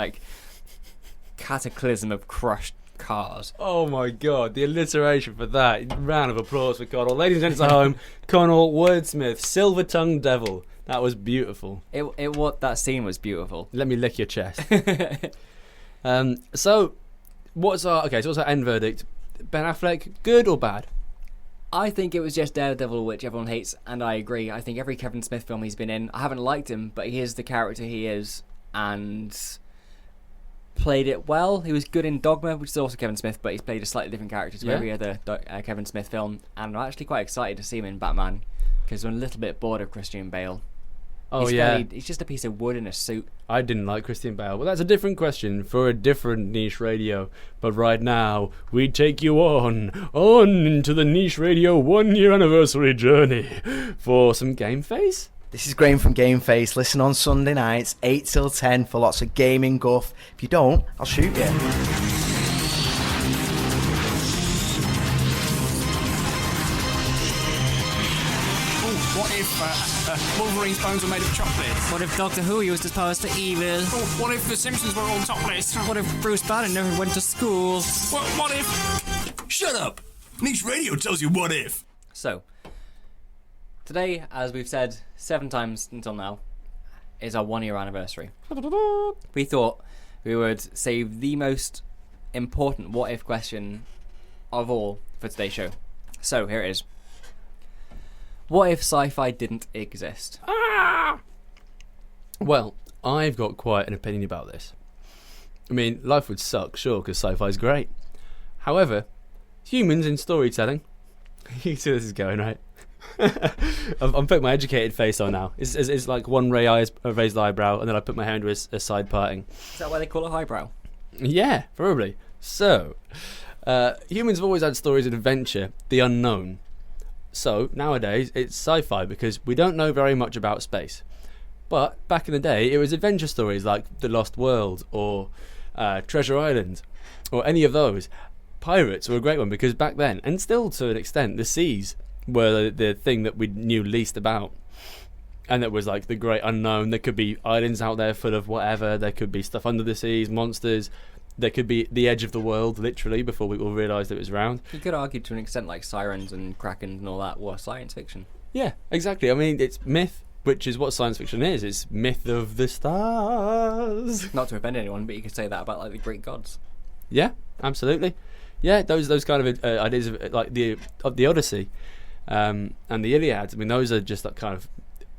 cataclysm of crushed cars. Oh my god, the alliteration for that. Round of applause for Connell. Ladies and gents at home, Connell Wordsmith, Silver-Tongued Devil. That was beautiful. That scene was beautiful. Let me lick your chest. So what's our end verdict? Ben Affleck, good or bad? I think it was just Daredevil, which everyone hates, and I agree. I think every Kevin Smith film he's been in, I haven't liked him, but he is the character he is, and played it well. He was good in Dogma, which is also Kevin Smith, but he's played a slightly different character to every other Kevin Smith film, and I'm actually quite excited to see him in Batman, because I'm a little bit bored of Christian Bale. He's just a piece of wood in a suit. I didn't like Christian Bale. Well, that's a different question for a different niche radio. But right now, we take you on into the niche radio 1-year anniversary journey for some Game Face. This is Graham from Game Face. Listen on Sunday nights, 8 till 10 for lots of gaming guff. If you don't, I'll shoot you. What if Wolverine's bones were made of chocolate? What if Doctor Who used his powers to evil? Oh, what if the Simpsons were all topless? What if Bruce Banner never went to school? What if... Shut up! Niche Radio tells you what if. So, today, as we've said 7 times until now, is our 1-year anniversary. We thought we would save the most important what if question of all for today's show. So, here it is. What if sci-fi didn't exist? Well, I've got quite an opinion about this. I mean, life would suck, sure, because sci-fi's great. However, humans in storytelling... You see where this is going, right? I'm putting my educated face on now. It's like one raised eyebrow, and then I put my hair into a side parting. Is that why they call it highbrow? Yeah, probably. So, humans have always had stories of adventure, the unknown. So, nowadays, it's sci-fi because we don't know very much about space. But, back in the day, it was adventure stories like The Lost World or Treasure Island or any of those. Pirates were a great one because back then, and still to an extent, the seas were the thing that we knew least about. And it was like the great unknown. There could be islands out there full of whatever. There could be stuff under the seas, monsters. There could be the edge of the world, literally, before we all realised it was around. You could argue to an extent like sirens and krakens and all that were science fiction. Yeah, exactly. I mean, it's myth, which is what science fiction is. It's myth of the stars. Not to offend anyone, but you could say that about the Greek gods. Yeah, absolutely. Yeah, those kind of ideas of the Odyssey and the Iliad. I mean, those are just kind of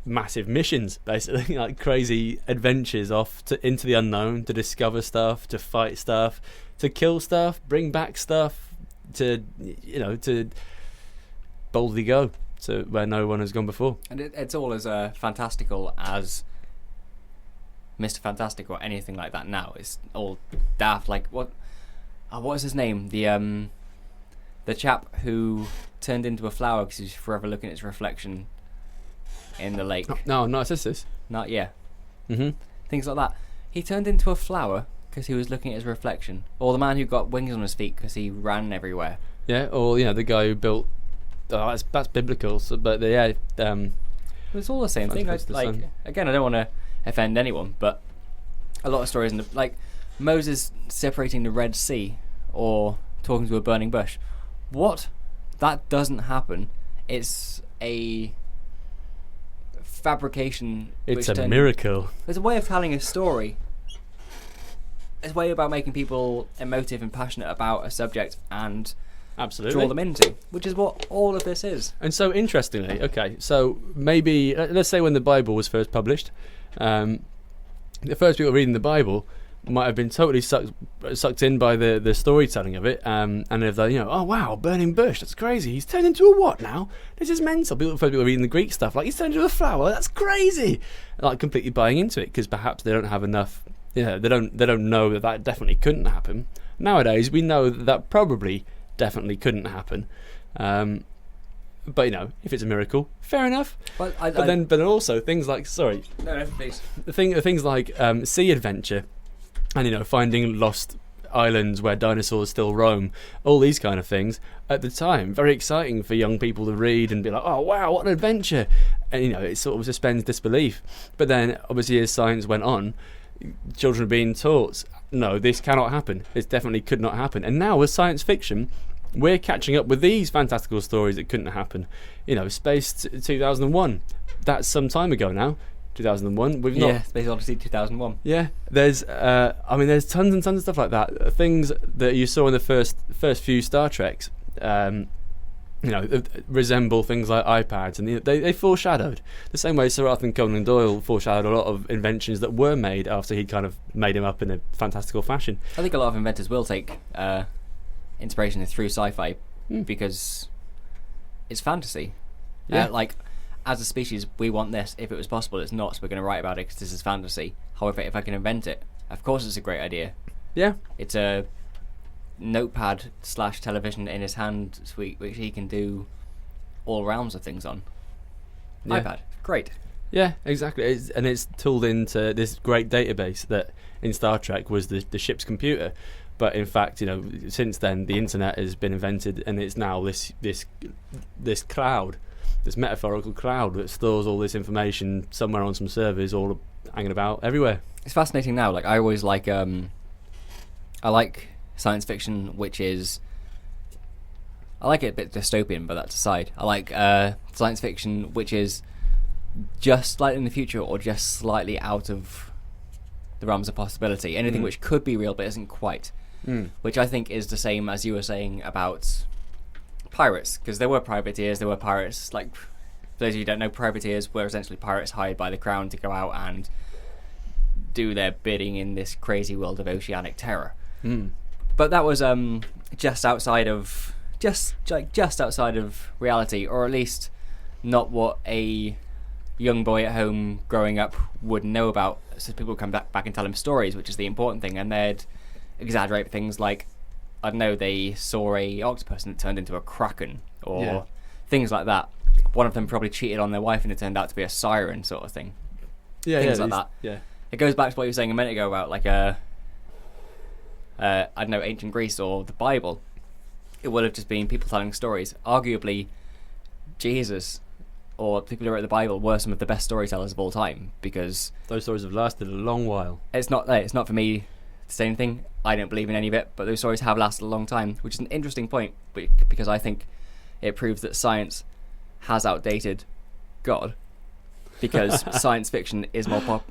massive missions, basically, like crazy adventures off into the unknown to discover stuff, to fight stuff, to kill stuff, bring back stuff, to boldly go to where no one has gone before. And it's all as fantastical as Mr. Fantastic or anything like that now. It's all daft. Like what is his name? The chap who turned into a flower because he's forever looking at his reflection in the lake. No, Narcissus. Things like that. He turned into a flower because he was looking at his reflection, or the man who got wings on his feet because he ran everywhere. Yeah, or the guy who built. Oh, that's biblical. So, but It's all the same thing. Again, I don't want to offend anyone, but a lot of stories like Moses separating the Red Sea or talking to a burning bush. What? That doesn't happen. It's a fabrication. It's a miracle. There's a way of telling a story. It's a way about making people emotive and passionate about a subject and draw them into, which is what all of this is. And so, interestingly, okay, so maybe, let's say when the Bible was first published, the first people reading the Bible might have been totally sucked in by the storytelling of it, and if they, oh wow, burning bush, that's crazy. He's turned into a what now? This is mental. First people reading the Greek stuff, like he's turned into a flower. That's crazy. Like completely buying into it because perhaps they don't have enough. They don't know that definitely couldn't happen. Nowadays, we know that probably definitely couldn't happen. But if it's a miracle, fair enough. But then also things like please. Things like sea adventure. And finding lost islands where dinosaurs still roam, all these kind of things at the time, very exciting for young people to read and be like, oh wow, what an adventure. And it sort of suspends disbelief. But then obviously as science went on, children are being taught, no, this cannot happen, this definitely could not happen. And now with science fiction, we're catching up with these fantastical stories that couldn't happen. Space 2001, that's some time ago now. 2001. Space Odyssey 2001. Yeah, there's tons and tons of stuff like that. Things that you saw in the first few Star Treks, resemble things like iPads, and they foreshadowed the same way Sir Arthur Conan Doyle foreshadowed a lot of inventions that were made after he kind of made them up in a fantastical fashion. I think a lot of inventors will take inspiration through sci-fi because it's fantasy. Yeah. As a species, we want this. If it was possible, it's not, so we're going to write about it because this is fantasy. However, if I can invent it, of course it's a great idea. Yeah. It's a notepad / television in his hand suite, which he can do all realms of things on. Yeah. iPad, great. Yeah, exactly. It's tooled into this great database that in Star Trek was the ship's computer. But in fact, since then, the internet has been invented, and it's now this cloud. This metaphorical cloud that stores all this information somewhere on some servers, all hanging about everywhere. It's fascinating now. I always like I like science fiction, which is I like it a bit dystopian, but that's aside. I like science fiction which is just slightly in the future or just slightly out of the realms of possibility. Anything which could be real but isn't quite. Which I think is the same as you were saying about pirates, because there were privateers, there were pirates. For those of you who don't know, privateers were essentially pirates hired by the crown to go out and do their bidding in this crazy world of oceanic terror. But that was just outside of reality, or at least not what a young boy at home growing up would know about. So people would come back and tell him stories, which is the important thing, and they'd exaggerate things like, I don't know, they saw a octopus and it turned into a kraken, or things like that. One of them probably cheated on their wife and it turned out to be a siren, sort of thing. Things like that. Yeah. It goes back to what you were saying a minute ago about I don't know, ancient Greece or the Bible. It would have just been people telling stories. Arguably, Jesus or people who wrote the Bible were some of the best storytellers of all time, because those stories have lasted a long while. It's not for me to say anything. I don't believe in any of it, but those stories have lasted a long time, which is an interesting point, because I think it proves that science has outdated God, because science fiction is more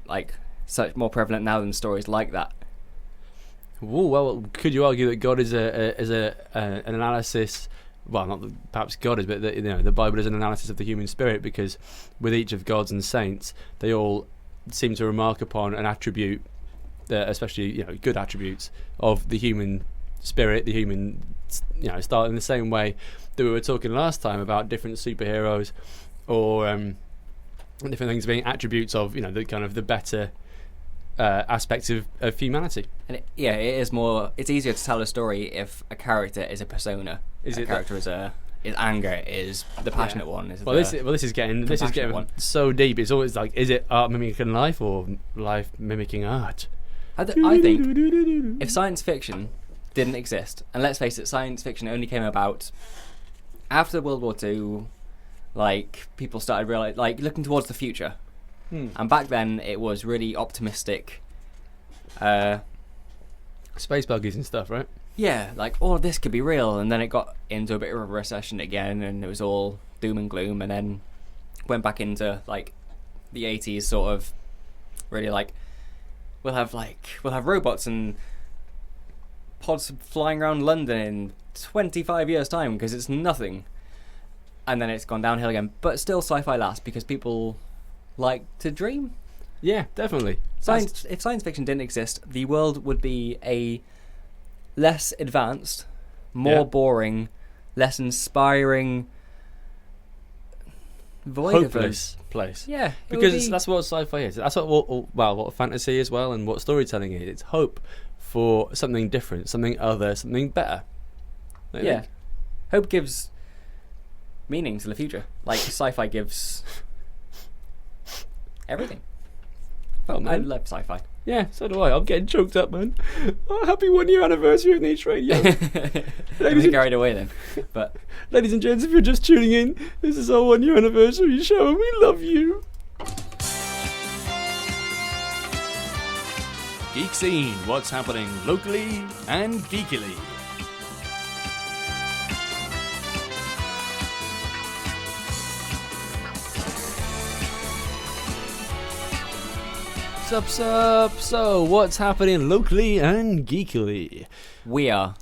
more prevalent now than stories like that. Ooh, well, could you argue that God is an analysis? Well, not that perhaps God is, but the Bible is an analysis of the human spirit, because with each of gods and saints, they all seem to remark upon an attribute, especially good attributes of the human spirit, the human style, in the same way that we were talking last time about different superheroes or different things being attributes of the kind of the better aspects of humanity. And it is more. It's easier to tell a story if a character is a persona. Is anger, is the passionate one. This is getting so deep. It's always like, is it art mimicking life or life mimicking art? I think if science fiction didn't exist, and let's face it, science fiction only came about after World War II, like, people started looking towards the future. And back then, it was really optimistic. Space buggies and stuff, right? Yeah, like, oh, this could be real. And then it got into a bit of a recession again, and it was all doom and gloom, and then went back into, like, the 80s, sort of, really, like, we'll have robots and pods flying around London in 25 years' time, because it's nothing. And then it's gone downhill again. But still sci-fi lasts, because people like to dream. Yeah, definitely. If science fiction didn't exist, the world would be a less advanced, more boring, less inspiring, void hopeless place. Yeah, because that's what sci-fi is. That's what fantasy is, well, and what storytelling is. It's hope for something different, something other, something better. Yeah, hope gives meaning to the future. Like sci-fi gives everything. Oh, I love sci-fi. Yeah, so do I. I'm getting choked up, man. Oh, happy 1 year anniversary of Niche Radio. Ladies carried away then. But ladies and gents, if you're just tuning in, this is our 1 year anniversary show, and we love you. Geek Scene, what's happening locally and geekily. Sup. So, what's happening locally and geekily? We are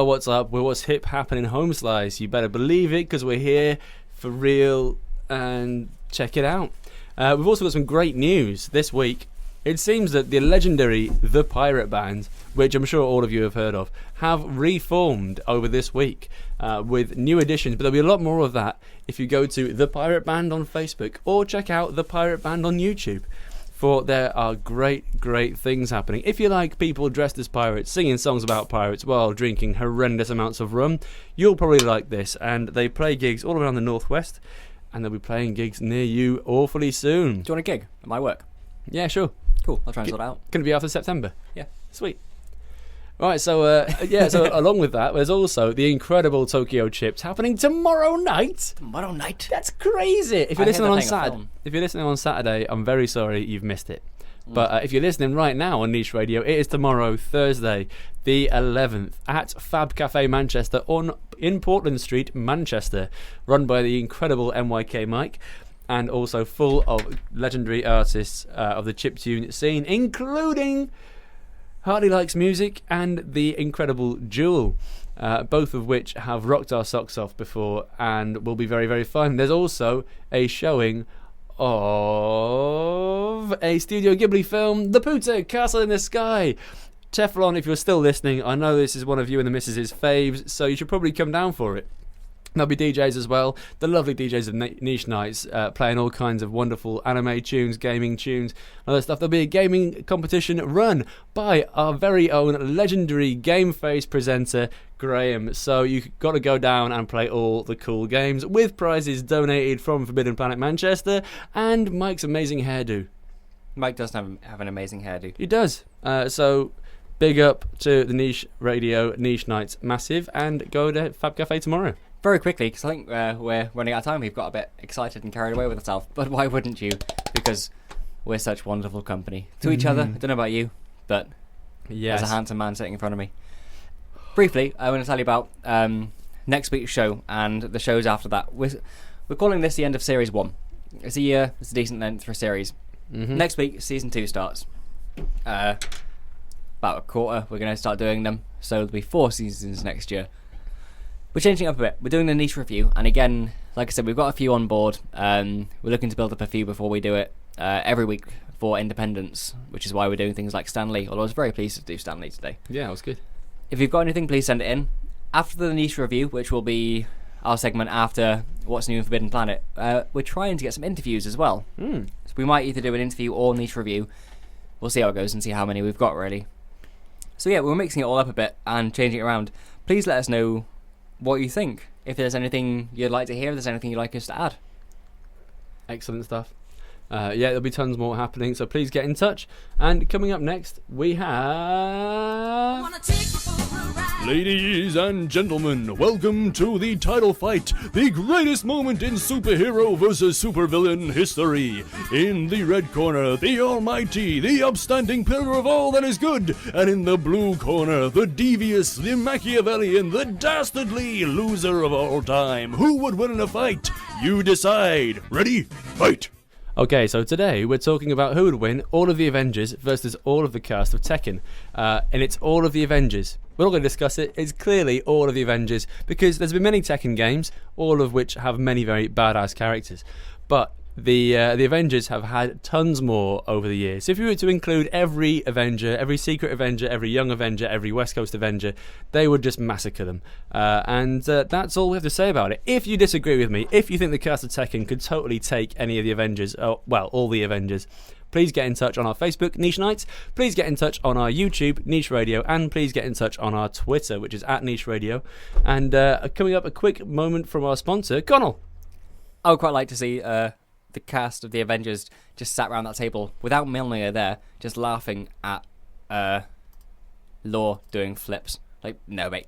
what's up. We're what's hip happening home slice. You better believe it, because we're here for real, and check it out. We've also got some great news this week. It seems that the legendary The Pirate Band, which I'm sure all of you have heard of, have reformed over this week with new additions. But there'll be a lot more of that if you go to The Pirate Band on Facebook or check out The Pirate Band on YouTube. For there are great things happening. If you like people dressed as pirates, singing songs about pirates while drinking horrendous amounts of rum, you'll probably like this. And they play gigs all around the Northwest, and they'll be playing gigs near you awfully soon. Do you want a gig at my work? Yeah, sure. Cool, I'll try and sort it out. Going to be after September. Yeah. Sweet. Right, so so along with that, there's also the incredible Tokyo Chips happening tomorrow night. Tomorrow night? That's crazy. If you're listening on Saturday, I'm very sorry you've missed it. But if you're listening right now on Niche Radio, it is tomorrow, Thursday, the 11th, at Fab Cafe Manchester in Portland Street, Manchester, run by the incredible MYK Mike, and also full of legendary artists of the chiptune scene, including Harley Likes Music and the incredible Jewel, both of which have rocked our socks off before and will be very, very fun. There's also a showing of a Studio Ghibli film, The Puta, Castle in the Sky. Teflon, if you're still listening, I know this is one of you and the missus's faves, so you should probably come down for it. There'll be DJs as well, the lovely DJs of Niche Nights, playing all kinds of wonderful anime tunes, gaming tunes, and other stuff. There'll be a gaming competition run by our very own legendary Game Face presenter, Graham. So you've got to go down and play all the cool games, with prizes donated from Forbidden Planet Manchester, and Mike's amazing hairdo. Mike does have an amazing hairdo. He does. So big up to the Niche Radio, Niche Nights, massive, and go to Fab Cafe tomorrow. Very quickly, because I think we're running out of time. We've got a bit excited and carried away with ourselves. But why wouldn't you? Because we're such wonderful company to each other. I don't know about you, but there's a handsome man sitting in front of me. Briefly, I want to tell you about next week's show and the shows after that. We're calling this the end of Series 1. It's a decent length for a series. Next week, Season 2 starts. About a quarter, we're going to start doing them. So there'll be 4 seasons next year. We're changing it up a bit. We're doing the niche review, and again, like I said, we've got a few on board. We're looking to build up a few before we do it every week for independence, which is why we're doing things like Stan Lee, although I was very pleased to do Stan Lee today. Yeah, it was good. If you've got anything, please send it in. After the niche review, which will be our segment after What's New in Forbidden Planet, we're trying to get some interviews as well. So we might either do an interview or niche review. We'll see how it goes and see how many we've got, really. So yeah, we're mixing it all up a bit and changing it around. Please let us know what you think. If there's anything you'd like to hear, if there's anything you'd like us to add. Excellent stuff. There'll be tons more happening, so please get in touch. And coming up next, we have... Ladies and gentlemen, welcome to the title fight, the greatest moment in superhero versus supervillain history. In the red corner, the almighty, the upstanding pillar of all that is good, and in the blue corner, the devious, the Machiavellian, the dastardly loser of all time. Who would win in a fight? You decide. Ready? Fight! Okay, so today we're talking about who would win all of the Avengers versus all of the cast of Tekken. And it's all of the Avengers. We're not going to discuss it. It's clearly all of the Avengers because there's been many Tekken games, all of which have many very badass characters. But the Avengers have had tons more over the years. So if you were to include every Avenger, every Secret Avenger, every Young Avenger, every West Coast Avenger, they would just massacre them. And that's all we have to say about it. If you disagree with me, if you think the cast of Tekken could totally take any of the Avengers, all the Avengers, please get in touch on our Facebook, Niche Nights. Please get in touch on our YouTube, Niche Radio. And please get in touch on our Twitter, which is @Niche Radio. And coming up, a quick moment from our sponsor, Connell. I would quite like to see... the cast of the Avengers just sat around that table without Mjolnir there, just laughing at Law doing flips. Like, no, mate.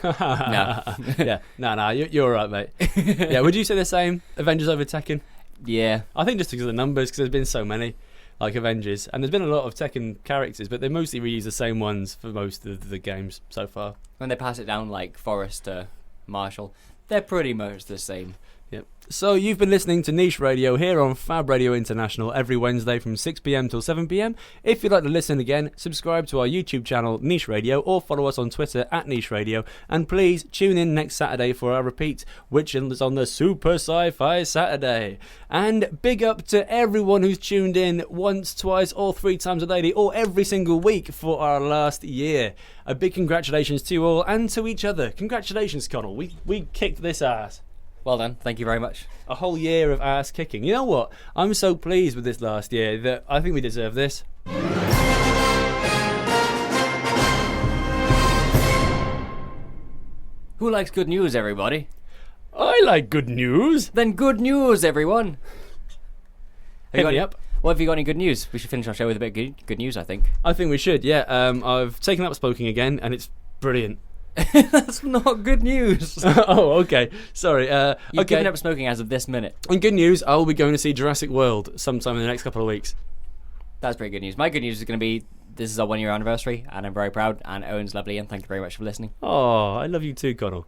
No. Yeah, you're all right, mate. Yeah, would you say the same? Avengers over Tekken? Yeah. I think just because of the numbers, because there's been so many, like Avengers, and there's been a lot of Tekken characters, but they mostly reuse the same ones for most of the games so far. When they pass it down like Forrest to Marshall, they're pretty much the same. Yep. So you've been listening to Niche Radio here on Fab Radio International every Wednesday from 6 p.m. till 7 p.m. If you'd like to listen again, subscribe to our YouTube channel Niche Radio or follow us on Twitter @Niche Radio, and please tune in next Saturday for our repeat, which is on the Super Sci-Fi Saturday. And big up to everyone who's tuned in once, twice, or 3 times a day, or every single week for our last year. A big congratulations to you all and to each other. Congratulations, Connell. We kicked this ass. Well done. Thank you very much. A whole year of ass kicking. You know what? I'm so pleased with this last year that I think we deserve this. Who likes good news, everybody? I like good news. Then good news, everyone. Hit me up. What have you got any good news? We should finish our show with a bit of good news, I think. I think we should, yeah. I've taken up smoking again, and it's brilliant. That's not good news. Oh, okay. Sorry. You've given up smoking as of this minute. And good news, I will be going to see Jurassic World sometime in the next couple of weeks. That's pretty good news. My good news is going to be this is our 1 year anniversary, and I'm very proud, and Owen's lovely, and thank you very much for listening. Oh, I love you too, Connell.